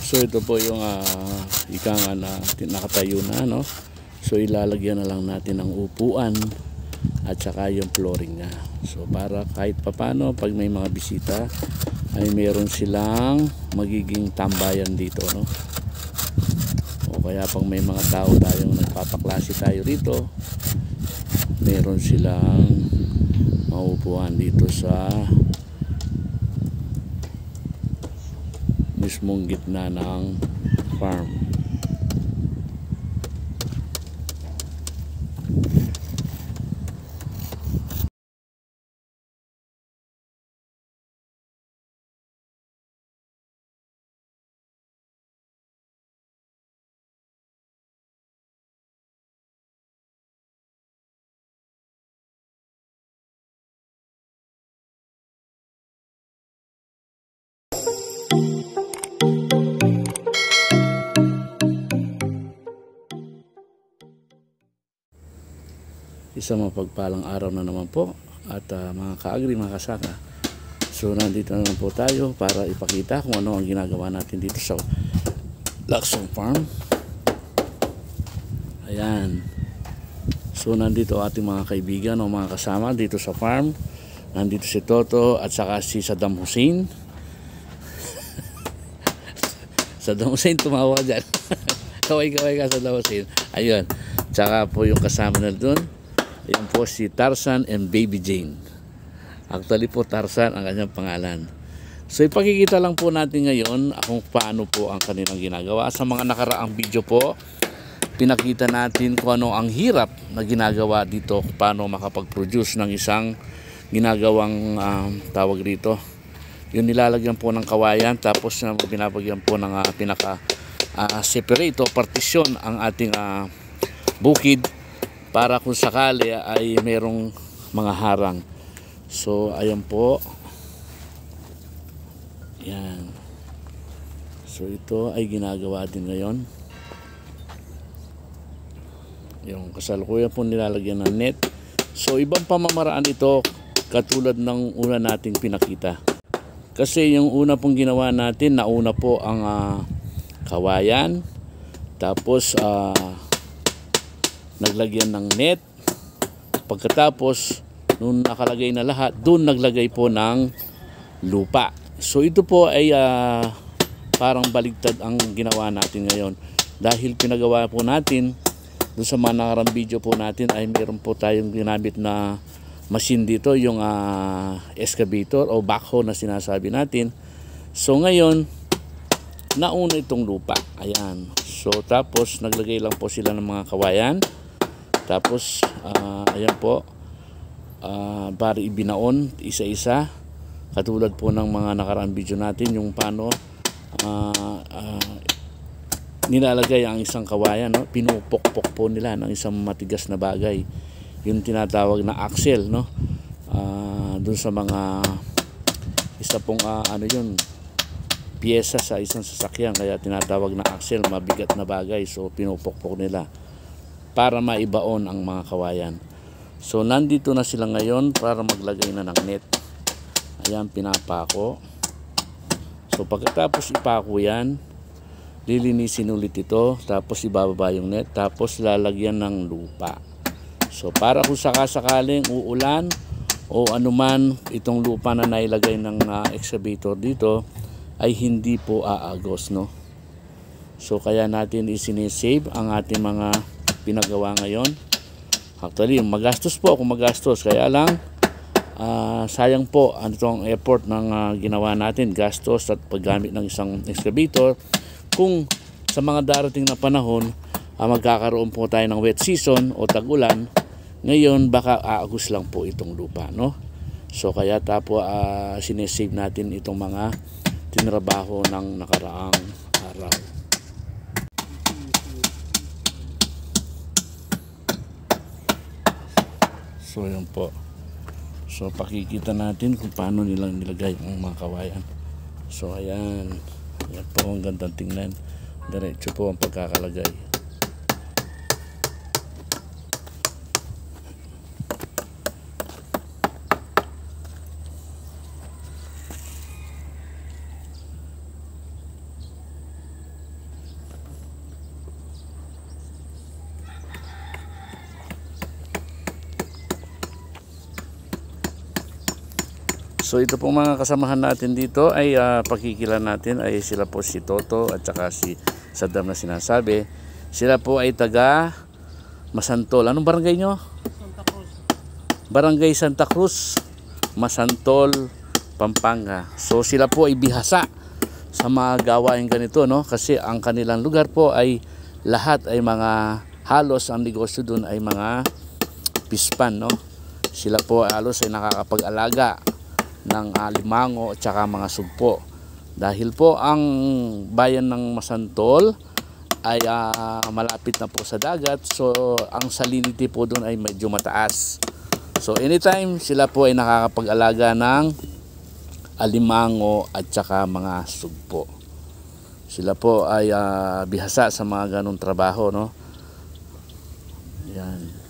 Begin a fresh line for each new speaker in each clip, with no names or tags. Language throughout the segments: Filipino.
So ito po yung ika nga na nakatayo na, no? So ilalagyan na lang natin ng upuan at saka yung flooring nga. So para kahit papano pag may mga bisita ay meron silang magiging tambayan dito, no? O kaya pag may mga tao tayong nagpapaklase tayo rito, meron silang maupuan dito sa mismong gitna ng farm. Isang mapagpalang araw na naman po at mga kaagri, mga kasaka. So nandito na naman po tayo para ipakita kung ano ang ginagawa natin dito sa Laksong Farm. Ayan. So nandito ating mga kaibigan o mga kasama dito sa farm. Nandito si Toto at saka si Saddam Hussein. Saddam Hussein, tumawa dyan. Kaway-kaway ka, Saddam Hussein. Ayun. Tsaka po yung kasama na doon. Ayan po si Tarzan and Baby Jane. Actually po Tarzan ang kanyang pangalan. So ipakikita lang po natin ngayon kung paano po ang kanilang ginagawa. Sa mga nakaraang video po, pinakita natin kung ano ang hirap na ginagawa dito, paano makapag-produce ng isang ginagawang tawag rito. Yung nilalagyan po ng kawayan, tapos binabagyan po ng pinaka separate o partition ang ating bukid, para kung sakali ay merong mga harang. So ayan po. Yan. So ito ay ginagawa din ngayon. Yung kasalukuyan po nilalagyan ng net. So ibang pamamaraan ito katulad ng una nating pinakita. Kasi yung una pong ginawa natin, nauna po ang kawayan. Tapos naglagyan ng net. Pagkatapos nung nakalagay na lahat, doon naglagay po ng lupa. So ito po ay parang baligtad ang ginawa natin ngayon. Dahil pinagawa po natin doon sa mga nakarang video po natin ay meron po tayong ginamit na machine dito, yung excavator o backhoe na sinasabi natin. So ngayon nauna itong lupa. Ayan. So tapos naglagay lang po sila ng mga kawayan. Tapos ayan po, para ibinaon isa-isa, katulad po ng mga nakaraang video natin, yung paano nilalagay ang isang kawayan, no? Pinupokpok po nila ng isang matigas na bagay, yung tinatawag na axle, no? Dun sa mga isa pong ano yun, piyesa sa isang sasakyan, kaya tinatawag na axle, mabigat na bagay. So pinupokpok nila para maibaon ang mga kawayan. So nandito na sila ngayon para maglagay na ng net. Ayan, pinapako. So pagkatapos ipako yan, lilinisin ulit ito, tapos ibababa yung net, tapos lalagyan ng lupa. So para kung sakasakaling uulan o anuman itong lupa na nailagay ng excavator dito ay hindi po aagos, no? So kaya natin isinisave ang ating mga pinagawa ngayon. Actually magastos po kung magastos, kaya lang sayang po ang itong effort ng ginawa natin, gastos at paggamit ng isang excavator. Kung sa mga darating na panahon magkakaroon po tayo ng wet season o tag-ulan, ngayon baka aagos lang po itong lupa, no? So kaya tapo sinesave natin itong mga tinrabaho ng nakaraang araw. So yun po. So pakikita natin kung paano nilang nilagay ang mga kawayan. So ayan. Ayan po, ang gandang tingnan. Diretso po ang pagkakalagay. So ito pong mga kasamahan natin dito ay pakikilala natin ay sila po si Toto at saka si Saddam na sinasabi. Sila po ay taga Masantol. Anong barangay nyo?
Santa Cruz.
Barangay Santa Cruz, Masantol, Pampanga. So sila po ay bihasa sa mga gawain ganito, no? Kasi ang kanilang lugar po ay lahat ay mga halos ang negosyo doon ay mga pispan, no? Sila po halos ay nakakapag-alaga ng limango at saka mga sugpo. Dahil po ang bayan ng Masantol ay malapit na po sa dagat, so ang salinity po doon ay medyo mataas. So anytime sila po ay nakakapag-alaga ng alimango at saka mga sugpo. Sila po ay bihasa sa mga ganong trabaho, no? Yan.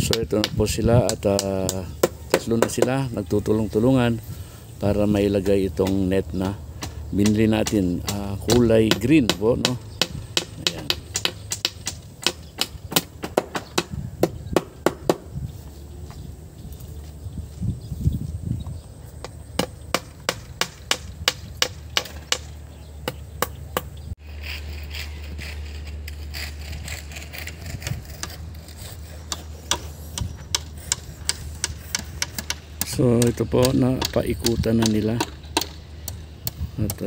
So ito na po sila at tatlo na sila nagtutulong-tulungan para mailagay itong net na binili natin, kulay green po, no? Ayan. So ito po, napaikutan na nila at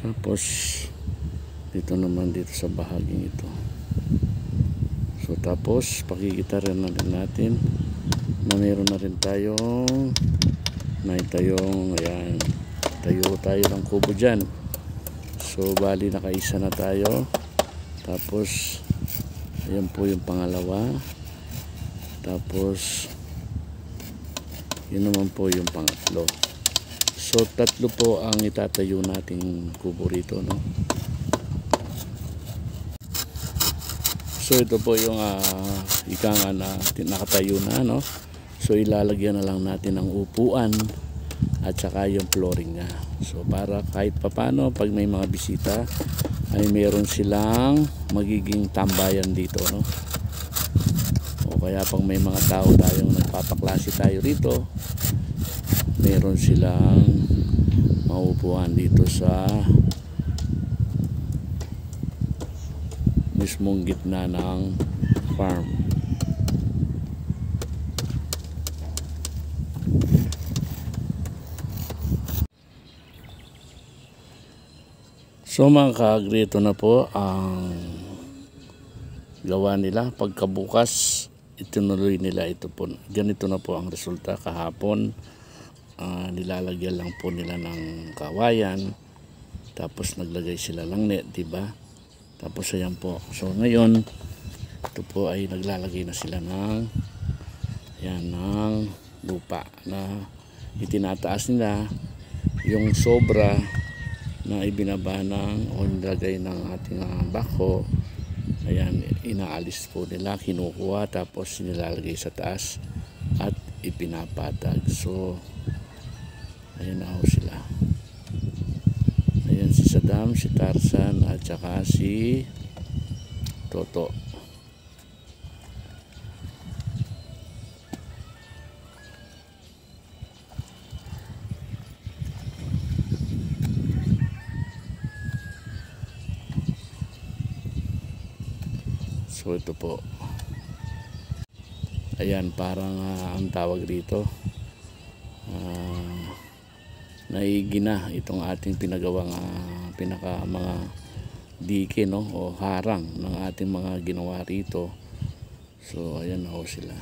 tapos dito naman dito sa bahaging ito. So tapos pakikita rin natin na meron na rin tayong ayan, tayo ng kubo dyan. So bali nakaisa na tayo, tapos ayan po yung pangalawa, tapos yun naman po yung pangatlo. So tatlo po ang itatayo nating kubo rito, no? So ito po yung ika nga na nakatayo na, no? So ilalagyan na lang natin ng upuan at saka yung flooring nga. So para kahit papano pag may mga bisita ay meron silang magiging tambayan dito, no? O kaya pag may mga tao tayong nagpapaklase tayo rito, meron silang maupuan dito sa mismong gitna ng farm. So mga ka-agri, ito na po ang gawa nila. Pagkabukas, itinuloy nila ito po. Ganito na po ang resulta. Kahapon, nilalagyan lang po nila ng kawayan. Tapos naglagay sila ng net, diba? Tapos ayan po. So ngayon, ito po ay naglalagay na sila ng lupa na itinataas nila yung sobra na ibinaba o nilagay ng ating backhoe. Ayan, inaalis po nila, kinukuha, tapos nilalagay sa taas at ipinapatag. So ayan na ho sila. Ayan si Saddam, si Tarzan at saka si Toto. So ito po, ayan, parang ang tawag dito, naigi na itong ating pinagawang mga dike, no, o harang ng ating mga ginawa rito. So ayan na ho sila.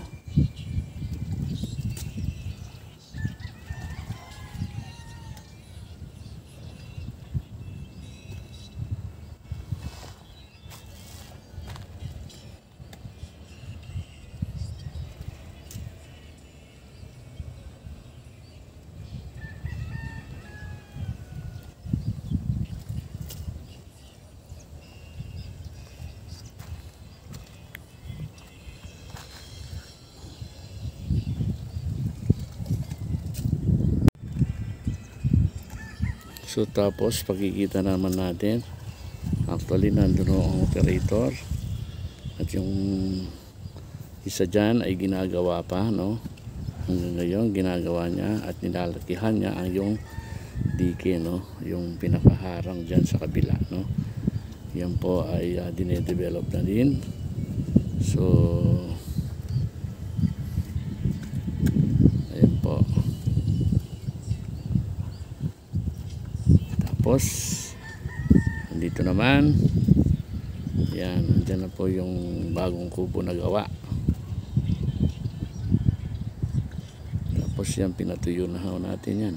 So tapos pakikita naman natin Actually, nandun ho ang operator. At yung isa dyan ay ginagawa pa, no? Hanggang ngayon, ginagawa niya at nilalakihan niya ang yung dike, no? Yung pinakaharang dyan sa kabila, no? Yan po ay dinedevelop na din. So, ayan po. Tapos, dito naman, yan, andyan na po yung bagong kubo na gawa. Tapos yan, pinatuyo na ho natin yan.